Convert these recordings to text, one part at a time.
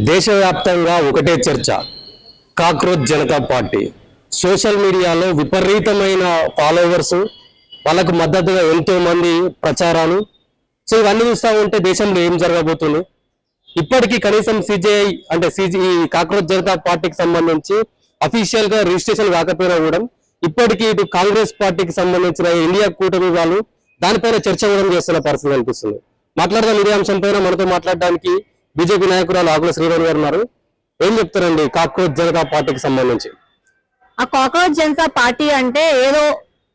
దేశవ్యాప్తంగా ఒకటే చర్చ, కాక్రోచ్ జనతా పార్టీ. సోషల్ మీడియాలో విపరీతమైన ఫాలోవర్స్, వాళ్ళకు మద్దతుగా ఎంతో మంది ప్రచారాలు. సో ఇవన్నీ చూస్తూ ఉంటే దేశంలో ఏం జరగబోతుంది? ఇప్పటికీ కనీసం సిజేఐ అంటే కాక్రోచ్ జనతా పార్టీకి సంబంధించి అఫీషియల్ గా రిజిస్ట్రేషన్ కాకపోయినా కూడా ఇప్పటికీ ఇటు కాంగ్రెస్ పార్టీకి సంబంధించిన ఇండియా కూటమి వాళ్ళు దానిపైన చర్చ కూడా చేస్తున్న పరిస్థితి అనిపిస్తుంది. మాట్లాడదాం ఇదే అంశంపైన. మనతో మాట్లాడడానికి బీజేపీ నాయకురాలు ఆకుల శ్రీరామ్ గారు ఉన్నారు. ఏం చెప్తారండి కాక్రోచ్ జనతా పార్టీకి సంబంధించి? ఆ కాక్రోచ్ జనతా పార్టీ అంటే ఏదో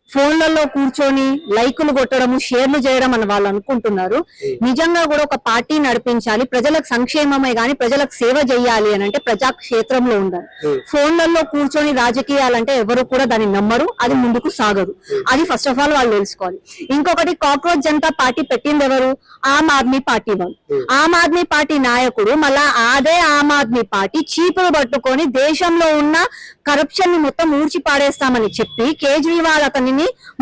ఫోన్లలో కూర్చొని లైకులు కొట్టడము, షేర్లు చేయడం అని వాళ్ళు అనుకుంటున్నారు. నిజంగా కూడా ఒక పార్టీ నడిపించాలి, ప్రజలకు సంక్షేమమే గాని ప్రజలకు సేవ చేయాలి అని అంటే ప్రజాక్షేత్రంలో ఉండాలి. ఫోన్లలో కూర్చొని రాజకీయాలంటే ఎవరు కూడా దాన్ని నమ్మరు, అది ముందుకు సాగదు. అది ఫస్ట్ ఆఫ్ ఆల్ వాళ్ళు తెలుసుకోవాలి. ఇంకొకటి, కాక్రోచ్ జనతా పార్టీ పెట్టింది ఎవరు? ఆమ్ ఆద్మీ పార్టీ వాళ్ళు. ఆమ్ ఆద్మీ పార్టీ నాయకుడు మళ్ళా అదే ఆమ్ ఆద్మీ పార్టీ చీపులు పట్టుకొని దేశంలో ఉన్న కరప్షన్ ని మొత్తం ఊడ్చి పాడేస్తామని చెప్పి కేజ్రీవాల్ అతనిని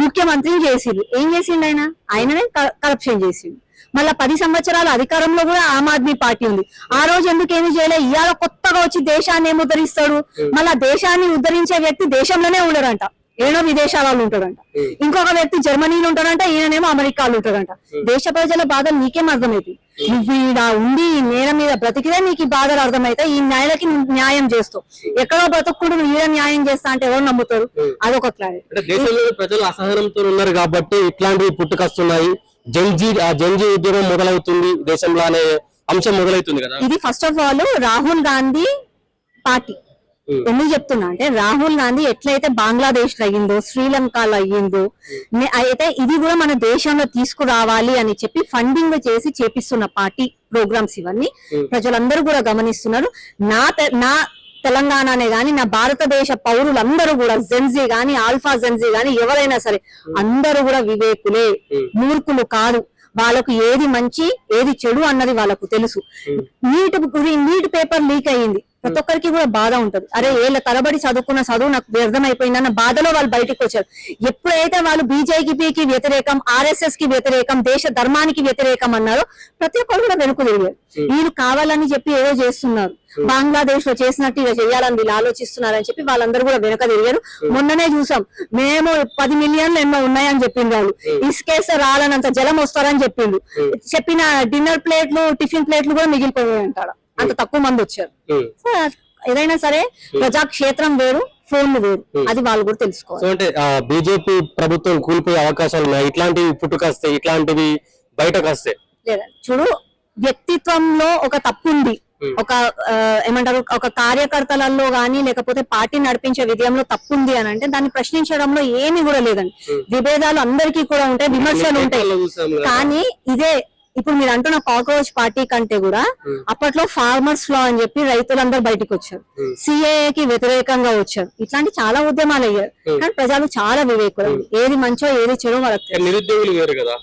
ముఖ్యమంత్రిని చేసిండు. ఏం చేసిండు? ఆయననే కరప్షన్ చేసిండు. మళ్ళా 10 సంవత్సరాల అధికారంలో కూడా ఆమ్ ఆద్మీ పార్టీ ఉంది. ఆ రోజు ఎందుకు ఏమి చేయలే? ఇవాళ కొత్తగా వచ్చి దేశాన్ని ఏమి ఉద్ధరిస్తాడు? మళ్ళా దేశాన్ని ఉద్ధరించే వ్యక్తి దేశంలోనే ఉండడంట, ఏడో విదేశాలలో ఉంటాడంట. ఇంకొక వ్యక్తి జర్మనీలో ఉంటాడంట, ఈయననేమో అమెరికాలో ఉంటాడంట. దేశ ప్రజల బాధలు నీకేం అర్థమైంది? నువ్వు ఈడ ఉండి ఈ నేల మీద బ్రతికితే నీకు ఈ బాధలు అర్థమైతే ఈ నేలకి న్యాయం చేస్తావు. ఎక్కడో బ్రతుకుడు ఈడ న్యాయం చేస్తా అంటే ఎవరు నమ్ముతారు? అదొక క్లారిటీ. దేశంలో ప్రజలు అసహనంతో ఉన్నారు కాబట్టి ఇట్లాంటివి పుట్టుకొస్తున్నాయి. జంజీ ఉద్యమం మొదలవుతుంది దేశంలో అనే అంశం మొదలవుతుంది కదా. ఇది first of all Rahul Gandhi party. ఎందుకు చెప్తున్నా అంటే, రాహుల్ గాంధీ ఎట్లయితే బంగ్లాదేశ్ లో అయ్యిందో, శ్రీలంకలో అయ్యిందో, అయితే ఇది కూడా మన దేశంలో తీసుకురావాలి అని చెప్పి ఫండింగ్ చేసి చేపిస్తున్న పార్టీ ప్రోగ్రామ్స్ ఇవన్నీ ప్రజలందరూ కూడా గమనిస్తున్నారు. నా తెలంగాణనే గాని నా భారతదేశ పౌరులందరూ కూడా, జెన్జీ గాని ఆల్ఫా జెన్జీ గాని ఎవరైనా సరే అందరూ కూడా వివేకులే, మూర్ఖులు కాదు. వాళ్ళకు ఏది మంచి ఏది చెడు అన్నది వాళ్ళకు తెలుసు. నీట్ పేపర్ లీక్ అయ్యింది, ప్రతి ఒక్కరికి కూడా బాధ ఉంటది. అరే ఏళ్ళ తరబడి చదువుకున్న చదువు నాకు వ్యర్థమైపోయిందన్న బాధలో వాళ్ళు బయటకు వచ్చారు. ఎప్పుడైతే వాళ్ళు బీజేపీకి వ్యతిరేకం, ఆర్ఎస్ఎస్ కి వ్యతిరేకం, దేశ ధర్మానికి వ్యతిరేకం అన్నారో ప్రతి ఒక్కరు కూడా వెనుక తిరిగారు. వీళ్ళు కావాలని చెప్పి ఏదో చేస్తున్నారు, బంగ్లాదేశ్ లో చేసినట్టు ఇలా చేయాలని వీళ్ళు ఆలోచిస్తున్నారని చెప్పి వాళ్ళందరూ కూడా వెనక తిరిగారు. మొన్ననే చూసాం, మేము 10 మిలియన్లు ఎన్నో ఉన్నాయని చెప్పింది వాళ్ళు. ఇసుకేస్తే రాలనంత జలం వస్తారని చెప్పిండు. చెప్పిన డిన్నర్ ప్లేట్లు, టిఫిన్ ప్లేట్లు కూడా మిగిలిపోయాయి అంటాడు. అంత తక్కువ మంది వచ్చారు. ఏదైనా సరే ప్రజాక్షేత్రం వేరు, ఫోన్లు వేరు, అది వాళ్ళు కూడా తెలుసుకోవాలి. అంటే బీజేపీ ప్రభుత్వం కూలిపోయే అవకాశాలు ఉన్నాయి. ఇట్లాంటివి పుట్టుకొస్తాయి, ఇట్లాంటివి బయటకు వస్తాయి. లేదా చూడు, వ్యక్తిత్వంలో ఒక తప్పు ఉంది, ఒక ఏమంటారు, ఒక కార్యకర్తలలో గాని లేకపోతే పార్టీ నడిపించే విజయంలో తప్పు ఉంది అని అంటే దాన్ని ప్రశ్నించడంలో ఏమి కూడా లేదండి. విభేదాలు అందరికీ కూడా ఉంటాయి, విమర్శలు ఉంటాయి. కానీ ఇదే ఇప్పుడు మీరు అంటున్న కాక్రోచ్ పార్టీ కంటే కూడా అప్పట్లో ఫార్మర్స్ లా అని చెప్పి రైతులందరూ బయటకు వచ్చారు, సిఏఏకి వ్యతిరేకంగా వచ్చారు. ఇట్లాంటి చాలా ఉద్యమాలు అయ్యారు. కానీ ప్రజలు చాలా వివేకులు, ఏది మంచో ఏది చెడో వాళ్ళకి. నిరుద్యోగులు వేరు కదా,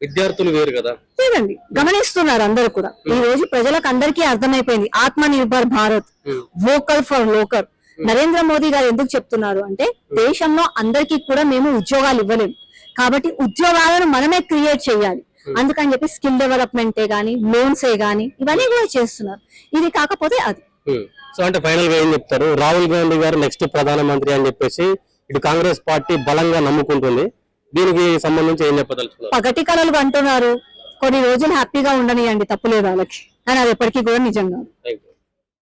విద్యార్థులు వేరు కదా, లేదండి, గమనిస్తున్నారు అందరూ కూడా. ఈ రోజు ప్రజలకు అందరికీ అర్థమైపోయింది, ఆత్మ nirbhar Bharat, vocal for local. Narendra Modi గారు ఎందుకు చెప్తున్నారు అంటే, దేశంలో అందరికీ కూడా మేము ఉద్యోగాలు ఇవ్వలేము కాబట్టి ఉద్యోగాలను మనమే క్రియేట్ చేయాలి. అందుకని చెప్పి స్కిల్ డెవలప్మెంటే గానీ, లోన్సే గానీ ఇవన్నీ కూడా చేస్తున్నారు. ఇది కాకపోతే అది. సో అంటే ఫైనల్ గా ఏం చెప్తారు? రాహుల్ గాంధీ గారు నెక్స్ట్ ప్రధానమంత్రి అని చెప్పేసి ఇటు కాంగ్రెస్ పార్టీ బలంగా నమ్ముకుంటుంది. దీనికి సంబంధించి ఏం చెప్పదలుచుకున్నారు? పగటి కళలు అంటున్నారు, కొన్ని రోజులు హ్యాపీగా ఉండనియండి, తప్పులేదు వాళ్ళకి, కానీ అది ఎప్పటికీ కూడా నిజంగా.